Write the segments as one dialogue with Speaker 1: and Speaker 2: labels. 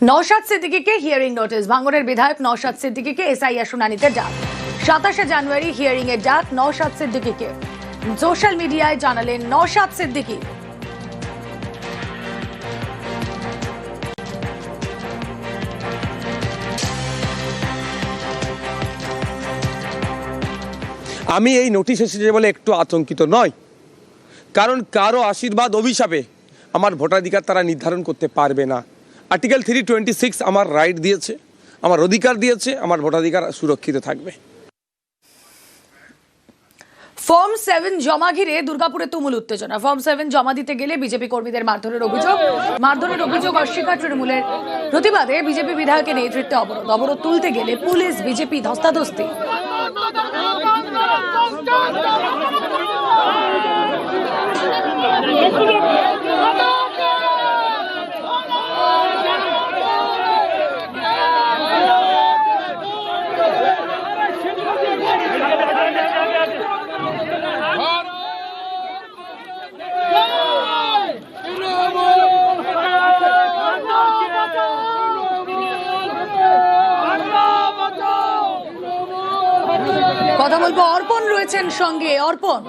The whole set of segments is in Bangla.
Speaker 1: নওশাদ সিদ্দিকীকে হিয়ারিং নোটিশ, ভাঙড়ের বিধায়ক নওশাদ সিদ্দিকীকে এসআইআর শুনানিতে ডাক। 27শে জানুয়ারি হিয়ারিং এর ডাক নওশাদ সিদ্দিকীকে। সোশ্যাল মিডিয়ায় জানালেন নওশাদ সিদ্দিকী।
Speaker 2: আমি এই নোটিশ এসেছে বলে একটু আতঙ্কিত নয়, কারণ কারো আশীর্বাদ অভিশাপে আমার ভোটাধিকার তারা নির্ধারণ করতে পারবে না। আর্টিকেল 326 আমার রাইট দিয়েছে, আমার অধিকার দিয়েছে, আমার ভোটাধিকার সুরক্ষিত থাকবে।
Speaker 1: ফর্ম 7 জমা ঘিরে দুর্গাপুরে তুমুল উত্তেজনা। ফর্ম 7 জমা দিতে গেলে বিজেপি কর্মীদের মারধরের অভিযোগ অস্বীকার তৃণমূলের। প্রতিবাদে বিজেপি বিধায়কের নেতৃত্বে অবরোধ তুলতে গেলে পুলিশ বিজেপি ধস্তাধস্তি। কথা বলবো, অর্পণ রয়েছেন সঙ্গে। অর্পণ,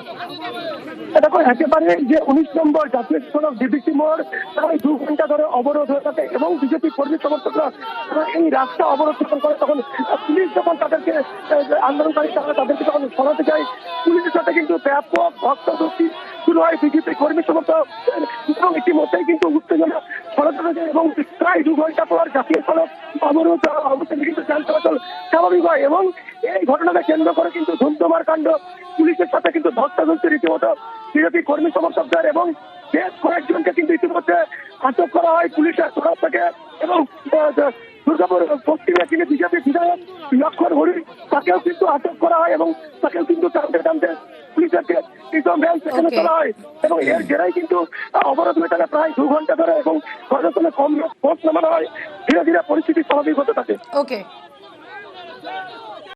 Speaker 3: দেখো একেবারে যে 19 নম্বর জাতীয় সড়ক ডিবিসি মোড় প্রায় 2 ঘন্টা ধরে অবরোধ হয়ে থাকে এবং বিজেপি কর্মী সমর্থকরা এই রাস্তা অবরোধ যখন করে তখন পুলিশ যখন তাদেরকে আন্দোলনকারী তাদেরকে যখন সরাতে যায়, পুলিশের সাথে কিন্তু ব্যাপক ধস্তাধস্তি শুরু হয় বিজেপি কর্মী সমর্থক এবং ইতিমধ্যেই কিন্তু উত্তেজনা ছড়াতে থাকে এবং প্রায় 2 ঘন্টা পর জাতীয় সড়ক অবরোধ অবস্থানে কিন্তু যান চলাচল স্বাভাবিক হয় এবং এই ঘটনাকে কেন্দ্র করে কিন্তু ধুমধুমার কাণ্ড, পুলিশের সাথে কিন্তু ধস্তাধস্তি রীতিমতো বিজেপি কর্মী সমর্থকদের এবং বেশ কয়েকজনকে কিন্তু ইতিমধ্যে আটক করা হয় পুলিশের তরফ থেকে এবং দুর্গাপুর পশ্চিমে তিনি বিজেপি বিধায়ক লক্ষণ হরি তাকেও কিন্তু আটক করা হয় এবং তাকেও কিন্তু টানতে পুলিশকে সেখানে তোলা হয় এবং এর জেরাই কিন্তু অবরোধ হয়ে থাকে প্রায় 2 ঘন্টা ধরে এবং ঘটনাস্থলে কম ফোর্স নামানো হয়। ধীরে ধীরে পরিস্থিতি স্বাভাবিক হতে থাকে।
Speaker 1: ওকে।